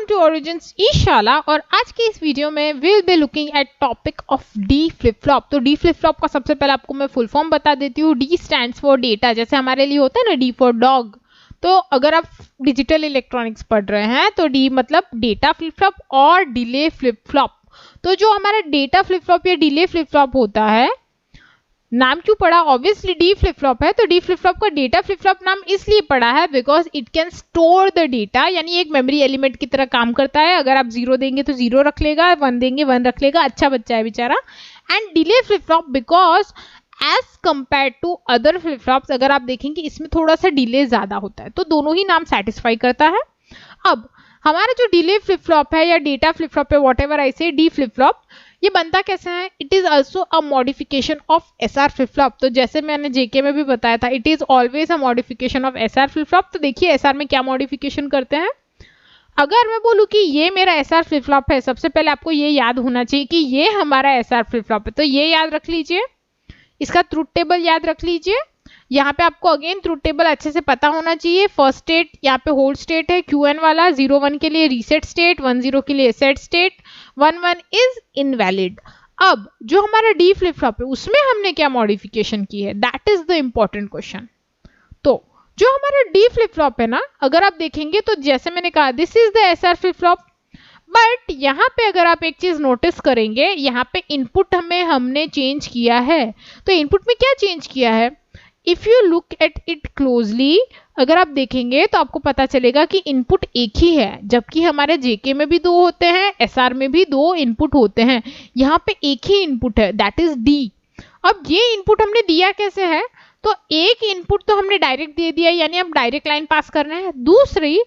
To origins ईशाला और आज के इस वीडियो में will be looking at topic of D flip flop. तो डी फ्लिप फ्लॉप का सबसे पहले आपको मैं फुल फॉर्म बता देती हूँ। डी स्टैंड्स फॉर डेटा, जैसे हमारे लिए होता है ना डी फॉर डॉग। तो अगर आप डिजिटल इलेक्ट्रॉनिक्स पढ़ रहे हैं तो डी मतलब डेटा फ्लिप फ्लॉप और डिले फ्लिप फ्लॉप। तो जो हमारा डेटा फ्लिप फ्लॉप या डिले फ्लिप फ्लॉप होता है, नाम क्यों पड़ा? ऑब्वियसली डी फ्लिप फ्लॉप है, तो डी फ्लिप फ्लॉप का डेटा फ्लिप फ्लॉप नाम इसलिए पड़ा है because it can store the data, यानी एक मेमोरी एलिमेंट की तरह काम करता है। अगर आप 0 देंगे तो 0 रख लेगा, 1 देंगे 1 रख लेगा, अच्छा बच्चा है बेचारा। And delay flip flop because as compare to other flip flops, अगर आप देखेंगे इसमें थोड़ा सा डिले ज्यादा होता है, तो दोनों ही नाम सेटिस्फाई करता है। अब हमारा जो डिले फ्लिप फ्लॉप है या डेटा फ्लिप फ्लॉप है, वॉट एवर आई से, डी फ्लिप फ्लॉप, ये बनता कैसे है? It is also a modification of SR flip flop. तो जैसे मैंने जेके में भी बताया था, it is always a modification of SR flip flop. तो देखिए एसआर में क्या मॉडिफिकेशन करते हैं। अगर मैं बोलूं कि ये मेरा एसआर फ्लिप फ्लॉप है, सबसे पहले आपको ये याद होना चाहिए कि ये हमारा एसआर फ्लिप फ्लॉप है, तो ये याद रख लीजिए। इसका ट्रुथ टेबल याद रख लीजिए। यहाँ पे आपको अगेन ट्रुथ टेबल अच्छे से पता होना चाहिए। फर्स्ट स्टेट यहाँ पे होल्ड स्टेट है QN वाला, 0 1 के लिए रीसेट स्टेट, 1 0 के लिए सेट स्टेट, 1 1 इज इनवैलिड। अब जो हमारा डी फ्लिप फ्लॉप है उसमें हमने क्या मॉडिफिकेशन की है, that is the important question. तो जो हमारा डी फ्लिप फ्लॉप है ना, अगर आप देखेंगे तो जैसे मैंने कहा this is the SR flip flop, but यहाँ पे अगर आप एक चीज नोटिस करेंगे, यहाँ पे इनपुट हमने चेंज किया है। तो इनपुट में क्या चेंज किया है? If you look at it closely, अगर आप देखेंगे तो आपको पता चलेगा कि इनपुट एक ही है, जबकि हमारे जेके में भी 2 होते हैं, एसआर में भी 2 इनपुट होते हैं, यहाँ पे एक ही इनपुट है, दैट इज डी। अब ये इनपुट हमने दिया कैसे है? तो एक इनपुट तो हमने डायरेक्ट दे दिया, यानी हम डायरेक्ट लाइन पास कर रहे हैं। दूसरी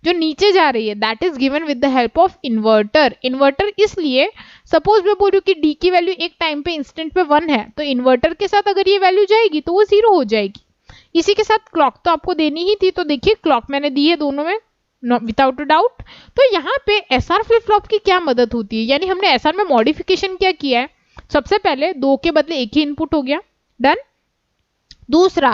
जो नीचे जा रही है that is given with the help of inverter. Inverter इसलिए, सपोज मैं बोलूं कि डी की वैल्यू एक टाइम पे इंस्टेंट पे 1 है, तो इन्वर्टर के साथ अगर ये वैल्यू जाएगी तो वो 0 हो जाएगी। इसी के साथ क्लॉक तो आपको देनी ही थी, तो देखिए क्लॉक मैंने दी है दोनों में विदाउट अ डाउट। तो यहाँ पे एसआर फ्लिप फ्लॉप की क्या मदद होती है, यानी हमने एसआर में मॉडिफिकेशन क्या किया है? सबसे पहले 2 के बदले एक ही इनपुट हो गया, डन। दूसरा,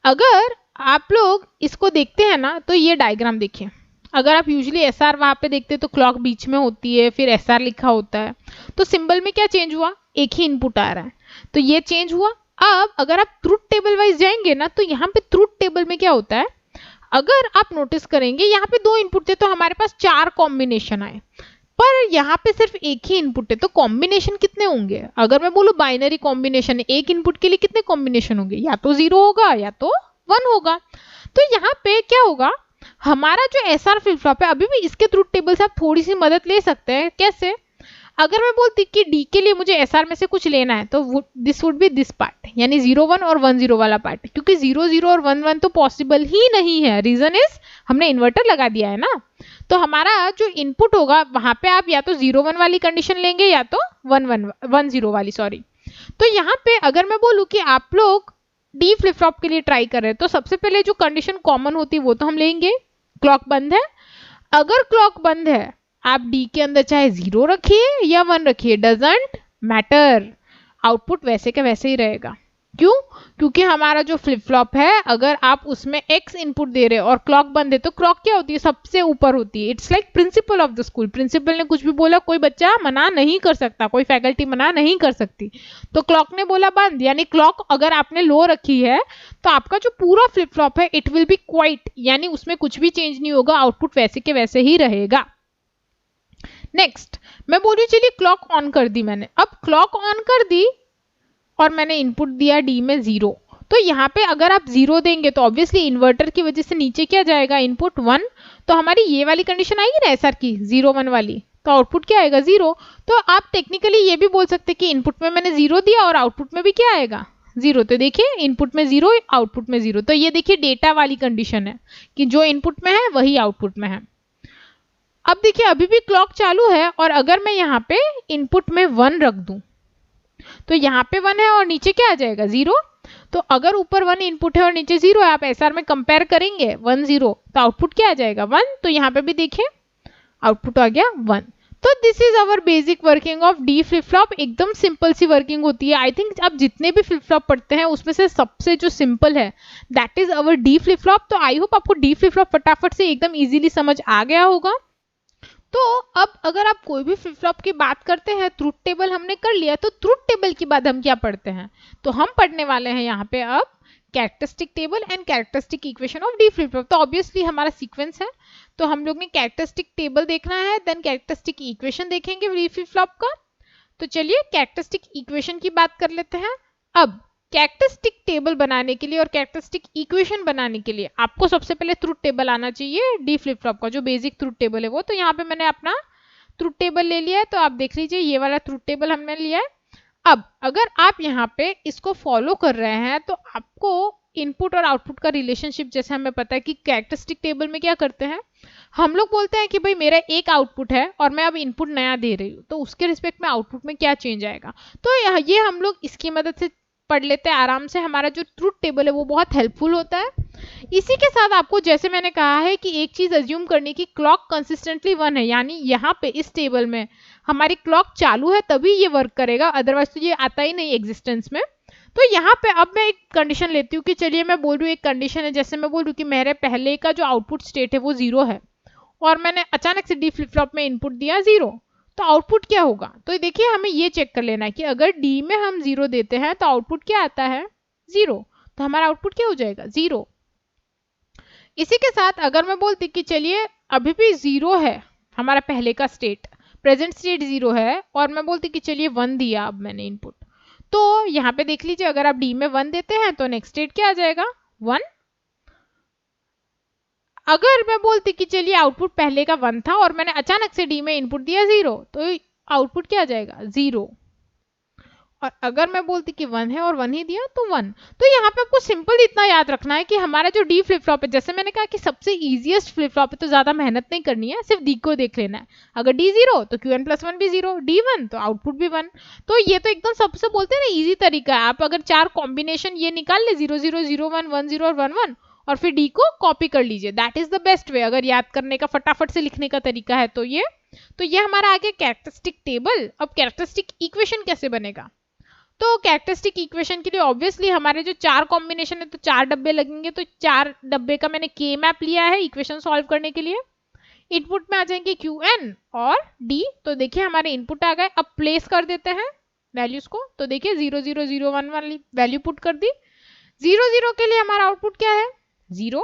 अगर आप लोग इसको देखते हैं ना, तो ये डायग्राम देखिए। अगर आप यूजुअली एसआर वहां पे देखते हैं तो क्लॉक बीच में होती है, फिर एसआर लिखा होता है, तो सिंबल में क्या चेंज हुआ? एक ही इनपुट आ रहा है, तो ये चेंज हुआ। अब अगर आप ट्रुथ टेबल वाइज जाएंगे ना, तो यहाँ पे ट्रुथ टेबल में क्या होता है, अगर आप नोटिस करेंगे यहाँ पे 2 इनपुट थे तो हमारे पास 4 कॉम्बिनेशन आए, पर यहाँ पे सिर्फ एक ही इनपुट है, तो कॉम्बिनेशन कितने होंगे? अगर मैं बोलूं बाइनरी कॉम्बिनेशन है, एक इनपुट के लिए कितने कॉम्बिनेशन होंगे? या तो 0 होगा या तो 1 होगा। तो यहाँ पे क्या होगा, हमारा जो एसआर फ्लिप फ्लॉप है, अभी भी इसके ट्रुथ टेबल से आप थोड़ी सी मदद ले सकते हैं। कैसे? अगर मैं बोलती कि डी के लिए मुझे एसआर में से कुछ लेना है, तो this would be this part, यानी 0 1 और 1 0 वाला पार्ट, क्योंकि 0 0 और 1 1 तो पॉसिबल ही नहीं है। रीजन इज हमने इन्वर्टर लगा दिया है ना, तो हमारा जो इनपुट होगा वहां पे आप या तो 0 1 वाली कंडीशन लेंगे या तो 1 0 वाली, सॉरी। तो यहाँ पे अगर मैं बोलूँ कि आप लोग डी फ्लिप फ्लॉप के लिए ट्राई कर रहे हैं, तो सबसे पहले जो कंडीशन कॉमन होती है वो तो हम लेंगे, क्लॉक बंद है। अगर क्लॉक बंद है, आप डी के अंदर चाहे 0 रखिए या 1 रखिए, डजंट मैटर, आउटपुट वैसे का वैसे ही रहेगा। क्यों? क्योंकि हमारा जो फ्लिप फ्लॉप है, अगर आप उसमें x इनपुट दे रहे हो और क्लॉक बंद है, तो क्लॉक क्या होती है? सबसे ऊपर होती है। It's like principal of the school, principal ने कुछ भी बोला कोई बच्चा मना नहीं कर सकता, कोई फैकल्टी मना नहीं कर सकती। तो क्लॉक ने बोला बंद, यानी क्लॉक अगर आपने लो रखी है तो आपका जो पूरा फ्लिप फ्लॉप है इट विल बी क्वाइट, यानी उसमें कुछ भी चेंज नहीं होगा, आउटपुट वैसे के वैसे ही रहेगा। नेक्स्ट मैं बोल रही, चलिए क्लॉक ऑन कर दी मैंने। अब क्लॉक ऑन कर दी और मैंने इनपुट दिया डी में 0, तो यहाँ पे अगर आप 0 देंगे तो ऑब्वियसली इन्वर्टर की वजह से नीचे क्या जाएगा? इनपुट 1। तो हमारी ये वाली कंडीशन आएगी ना एसआर की 0 1 वाली, तो आउटपुट क्या आएगा? 0। तो आप टेक्निकली ये भी बोल सकते हैं कि इनपुट में मैंने 0 दिया और आउटपुट में भी क्या आएगा? 0। तो देखिए इनपुट में 0, आउटपुट में 0। तो ये देखिए डेटा वाली कंडीशन है कि जो इनपुट में है वही आउटपुट में है। अब देखिए अभी भी क्लॉक चालू है, और अगर मैं यहाँ पे इनपुट में 1 रख दूं, तो यहाँ पे 1 है और नीचे क्या आ जाएगा? 0। तो अगर ऊपर 1 इनपुट है और नीचे 0 है, आप एसआर में कंपेयर करेंगे 1 0, तो आउटपुट क्या आ जाएगा? 1। तो यहाँ पे भी देखिए आउटपुट आ गया 1। तो this is our basic working of D flip flop. एकदम सिंपल सी वर्किंग होती है। आई थिंक आप जितने भी फ्लिप फ्लॉप पढ़ते हैं उसमें से सबसे जो सिंपल है that is our D flip flop. तो आई होप आपको डी फ्लिप फ्लॉप फटाफट से एकदम इजीली समझ आ गया होगा। तो अब अगर आप कोई भी फ्लिप फ्लॉप की बात करते हैं, ट्रुथ टेबल हमने कर लिया, तो ट्रुथ टेबल के बाद हम क्या पढ़ते हैं? तो हम पढ़ने वाले हैं यहाँ पे अब characteristic table and characteristic equation of D flip flop. तो ऑब्वियसली हमारा सीक्वेंस है, तो हम लोग ने कैरेक्टरिस्टिक टेबल देखना है, देन कैरेक्टरिस्टिक इक्वेशन देखेंगे डी फ्लिप फ्लॉप का। तो चलिए कैरेक्टरिस्टिक इक्वेशन की बात कर लेते हैं। अब कैरेक्टरिस्टिक टेबल बनाने के लिए और कैरेक्टरिस्टिक इक्वेशन बनाने के लिए आपको सबसे पहले ट्रुथ टेबल आना चाहिए डी फ्लिप फ्लॉप का, जो बेसिक ट्रुथ टेबल है वो। तो यहाँ पे मैंने अपना ट्रुथ टेबल ले लिया है, तो आप देख लीजिए ये वाला ट्रुथ टेबल हमने लिया है। अब अगर आप यहाँ पे इसको फॉलो कर रहे हैं तो आपको इनपुट और आउटपुट का रिलेशनशिप, जैसे हमें पता है कि कैरेक्टरिस्टिक टेबल में क्या करते हैं, हम लोग बोलते हैं कि भाई मेरा एक आउटपुट है और मैं अब इनपुट नया दे रही हूँ, तो उसके रिस्पेक्ट में आउटपुट में क्या चेंज आएगा। तो ये हम लोग इसकी मदद से पढ़ लेते हैं आराम से। हमारा जो ट्रुथ टेबल है वो बहुत हेल्पफुल होता है। इसी के साथ आपको, जैसे मैंने कहा है कि एक चीज अज्यूम करनी कि क्लॉक कंसिस्टेंटली 1 है, यानी यहाँ पे इस टेबल में हमारी क्लॉक चालू है तभी ये वर्क करेगा, अदरवाइज तो ये आता ही नहीं एग्जिस्टेंस में। तो यहाँ पे अब मैं एक कंडीशन लेती हूँ कि चलिए मैं बोल रही हूँ एक कंडीशन है, जैसे मैं बोल रही हूँ कि मेरे पहले का जो आउटपुट स्टेट है वो 0 है और मैंने अचानक से डी फ्लिप फ्लॉप में इनपुट दिया 0, तो आउटपुट क्या होगा? तो देखिए हमें ये चेक कर लेना है कि अगर डी में हम 0 देते हैं तो आउटपुट क्या आता है? 0। तो हमारा आउटपुट क्या हो जाएगा? 0। इसी के साथ अगर मैं बोलती कि चलिए अभी भी 0 है हमारा पहले का स्टेट, प्रेजेंट स्टेट 0 है, और मैं बोलती कि चलिए 1 दिया अब मैंने इनपुट, तो यहाँ पे देख लीजिए अगर आप डी में 1 देते हैं तो नेक्स्ट स्टेट क्या आ जाएगा? 1। अगर मैं बोलती कि चलिए आउटपुट पहले का 1 था और मैंने अचानक से डी में इनपुट दिया 0, तो आउटपुट क्या आ जाएगा? 0। और अगर मैं बोलती कि 1 है और 1 ही दिया तो 1। तो यहाँ पे आपको सिंपल इतना याद रखना है कि हमारा जो डी फ्लिप फ्लॉप है, जैसे मैंने कहा कि सबसे इजीएस्ट फ्लिप फ्लॉप है, तो ज्यादा मेहनत नहीं करनी है, सिर्फ डी को देख लेना है। अगर डी 0 तो Qn+1 भी 0, डी 1 तो आउटपुट भी 1। तो ये तो एकदम सबसे बोलते हैं ना इजी तरीका है। आप अगर 4 कॉम्बिनेशन ये निकाल ले 0 0 0 1 1 0 और 1 1 और फिर डी को कॉपी कर लीजिए, that is the best way अगर याद करने का, फटाफट से लिखने का तरीका है। तो ये हमारा आगे कैरेक्टरिस्टिक टेबल। अब कैरेक्टरिस्टिक इक्वेशन कैसे बनेगा? तो कैरेक्टरिस्टिक इक्वेशन के लिए ऑब्वियसली हमारे जो 4 कॉम्बिनेशन है तो 4 डब्बे लगेंगे, तो 4 डब्बे का मैंने के मैप लिया है इक्वेशन सॉल्व करने के लिए। इनपुट में आ जाएंगे Qn और D। तो देखिए हमारे इनपुट आ गए, अब प्लेस कर देते हैं वैल्यूज को। तो देखिए 0 0 0 1 वाली वैल्यू पुट कर दी। 0 0 के लिए हमारा आउटपुट क्या है? 0।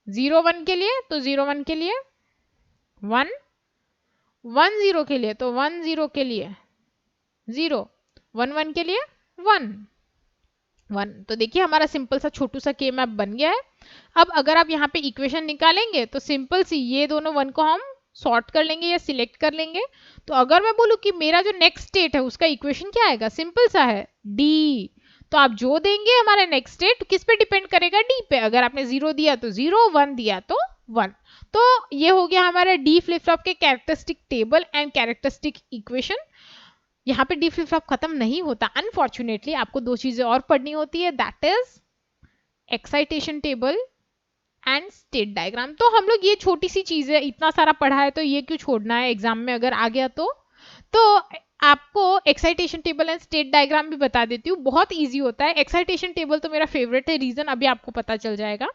0 1 के लिए तो 0 1 के लिए 1, 1 0 के लिए तो 1 0 के लिए 0, 1 1 के लिए 1 1। तो देखिए हमारा सिंपल सा छोटू सा के मैप बन गया है। अब अगर आप यहाँ पे इक्वेशन निकालेंगे तो सिंपल सी ये दोनों 1 को हम सॉर्ट कर लेंगे या सिलेक्ट कर लेंगे। तो अगर मैं बोलूँ कि मेरा जो नेक्स्ट स्टेट है उसका इक्वेशन क्या आएगा? सिंपल सा है डी। तो आप जो देंगे हमारा नेक्स्ट स्टेट किस पे डिपेंड करेगा? डी पे। अगर आपने 0 दिया तो 0, 1 दिया तो 1। तो ये हो गया हमारा डी फ्लिप फ्लॉप के characteristic table and characteristic equation. यहाँ पे डी फ्लिप फ्लॉप खत्म नहीं होता, अनफॉर्चुनेटली आपको 2 चीजें और पढ़नी होती है, that is excitation table and state diagram. तो हम लोग ये छोटी सी चीज है, इतना सारा पढ़ा है तो ये क्यों छोड़ना है एग्जाम में अगर आ गया तो आपको excitation table and state diagram भी बता देती हूँ, बहुत ईजी होता है। एक्साइटेशन टेबल तो मेरा फेवरेट है, रीजन अभी आपको पता चल जाएगा।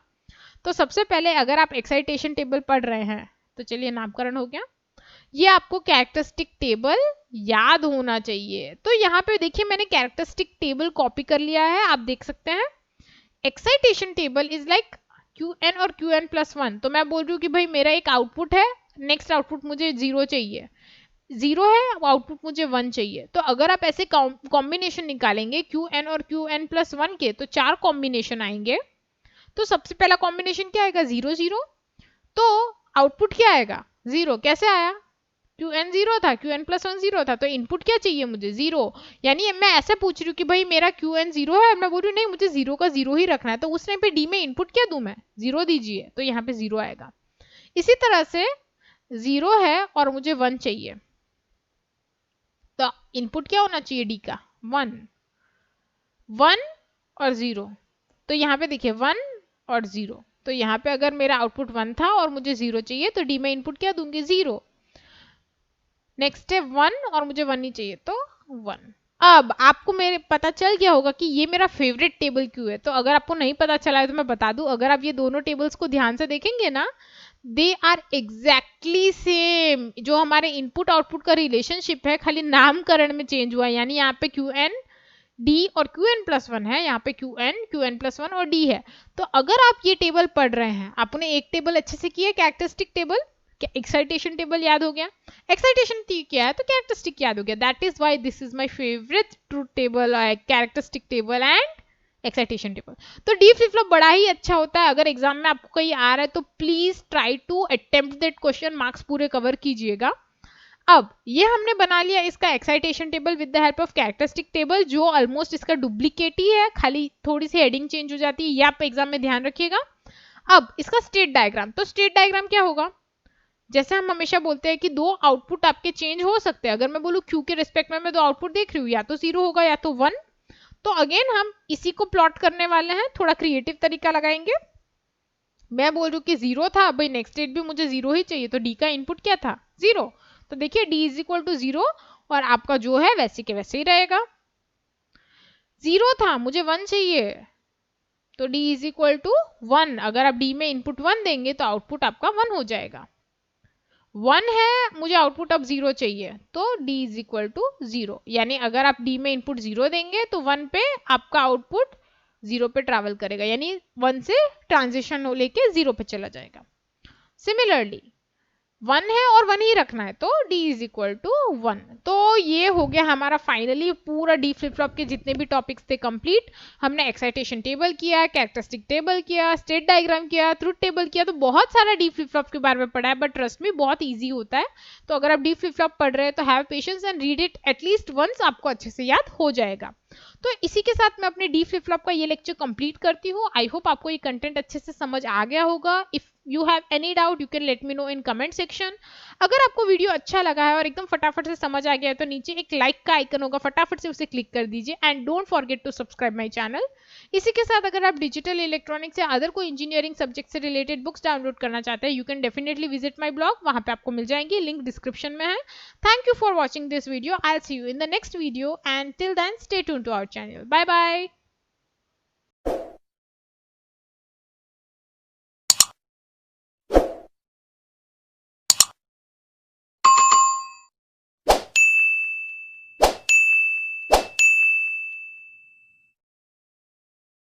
तो सबसे पहले अगर आप एक्साइटेशन टेबल पढ़ रहे हैं तो चलिए नामकरण हो गया, ये आपको कैरेक्टरिस्टिक टेबल याद होना चाहिए। तो यहाँ पे देखिए मैंने कैरेक्टरिस्टिक टेबल कॉपी कर लिया है, आप देख सकते हैं। Excitation table is like Qn और Qn+1। तो मैं बोल रही हूँ कि भाई मेरा एक आउटपुट है, नेक्स्ट आउटपुट मुझे 0 चाहिए, 0 है, आउटपुट मुझे 1 चाहिए। तो अगर आप ऐसे कॉम्बिनेशन निकालेंगे Qn और Qn+1 के, तो 4 कॉम्बिनेशन आएंगे। तो सबसे पहला कॉम्बिनेशन क्या आएगा? 0 0। तो आउटपुट क्या आएगा? 0। कैसे आया? Qn 0 था, Qn+1 0 था, तो इनपुट क्या चाहिए मुझे? 0। यानी मैं ऐसे पूछ रही हूँ कि भाई मेरा Qn 0 है और मैं बोल रही हूँ नहीं मुझे 0 का 0 ही रखना है, तो उस टाइम पे डी में इनपुट क्या दूं मैं? 0 दीजिए, तो यहाँ पे 0 आएगा। इसी तरह से 0 है और मुझे 1 चाहिए, तो इनपुट क्या होना चाहिए डी का? 1 1 और 0। तो यहाँ पे देखिए 1 और 0। तो यहाँ पे अगर मेरा आउटपुट 1 था और मुझे 0 चाहिए तो डी में इनपुट क्या दूंगी? 0। नेक्स्ट है 1 और मुझे 1 ही चाहिए तो 1। अब आपको मेरे पता चल गया होगा कि ये मेरा फेवरेट टेबल क्यों है। तो अगर आपको नहीं पता चला है तो मैं बता दूं, अगर आप ये दोनों टेबल्स को ध्यान से देखेंगे ना दे आर एग्जैक्टली सेम। जो हमारे इनपुट आउटपुट का रिलेशनशिप है खाली नामकरण में चेंज हुआ है, यानी यहाँ पे क्यू एन डी और क्यू एन प्लस वन है, यहाँ पे क्यू एन प्लस वन और डी है। तो अगर आप ये टेबल पढ़ रहे हैं, आपने एक टेबल अच्छे से किया, कैरेक्टरिस्टिक टेबल, क्या एक्साइटेशन टेबल याद हो गया, एक्साइटेशन क्या है तो कैरेक्टरिस्टिक याद हो गया। That is why this is my favourite truth table, characteristic table and excitation table. तो डी फ्लिप फ्लॉप बड़ा ही अच्छा होता है। अगर एग्जाम में आपको कहीं आ रहा है तो please try to attempt that question, marks पूरे कवर कीजिएगा। अब ये हमने बना लिया इसका excitation table with the help of characteristic table, जो ऑलमोस्ट इसका डुप्लीकेट ही है, खाली थोड़ी सी हेडिंग चेंज हो जाती है, ये आप एग्जाम में ध्यान रखिएगा। अब इसका स्टेट डायग्राम, तो स्टेट डायग्राम क्या होगा, जैसे हम हमेशा बोलते हैं कि दो आउटपुट आपके चेंज हो सकते हैं। अगर मैं बोलूँ क्यू के रिस्पेक्ट में मैं दो आउटपुट देख रही हूँ, या तो 0 होगा या तो 1। तो अगेन हम इसी को प्लॉट करने वाले हैं, थोड़ा क्रिएटिव तरीका लगाएंगे। मैं बोल रही हूँ कि 0 था, भाई नेक्स्ट स्टेट भी मुझे 0 ही चाहिए, तो डी का इनपुट क्या था 0। तो देखिए डी इज इक्वल टू 0 और आपका जो है वैसे के वैसे ही रहेगा। 0 था, मुझे 1 चाहिए, तो डी इज इक्वल टू 1। अगर आप डी में इनपुट 1 देंगे तो आउटपुट आपका 1 हो जाएगा। 1 है, मुझे आउटपुट अब 0 चाहिए, तो डी इज इक्वल टू 0। यानी अगर आप डी में इनपुट 0 देंगे तो 1 पे आपका आउटपुट 0 पे ट्रैवल करेगा, यानी 1 से ट्रांजिशन हो लेके 0 पे चला जाएगा। सिमिलरली 1 है और 1 ही रखना है, तो d इज इक्वल टू 1। तो ये हो गया हमारा फाइनली पूरा डी फ्लिप फ्लॉप के जितने भी टॉपिक्स थे कंप्लीट। हमने एक्साइटेशन टेबल किया, कैरेक्टरिस्टिक टेबल किया, स्टेट डायग्राम किया, ट्रुथ टेबल किया, तो बहुत सारा डी फ्लिप फ्लॉप के बारे में पढ़ा है, बट ट्रस्ट में बहुत ईजी होता है। तो अगर आप डी फ्लिप फ्लॉप पढ़ रहे हैं तो have patience and read it at least once, आपको अच्छे से याद हो जाएगा। तो इसी के साथ मैं अपने डी फ्लिप फ्लॉप का ये लेक्चर कंप्लीट करती हूँ। आई होप आपको ये कंटेंट अच्छे से समझ आ गया होगा। If you have any doubt you can let me know in comment section. अगर आपको वीडियो अच्छा लगा है और एकदम फटाफट से समझ आ गया है तो नीचे एक लाइक का आइकन होगा, फटाफट से उसे क्लिक कर दीजिए and don't forget to subscribe my channel. इसी के साथ अगर आप डिजिटल इलेक्ट्रॉनिक्स या अदर कोई इंजीनियरिंग सब्जेक्ट से रिलेटेड बुक्स डाउनलोड करना चाहते हैं, you can definitely visit my blog, वहां पे आपको मिल जाएंगी, लिंक डिस्क्रिप्शन में है। Thank you for watching this video. I'll see you in the next video, and till then stay tuned to our channel. Bye bye.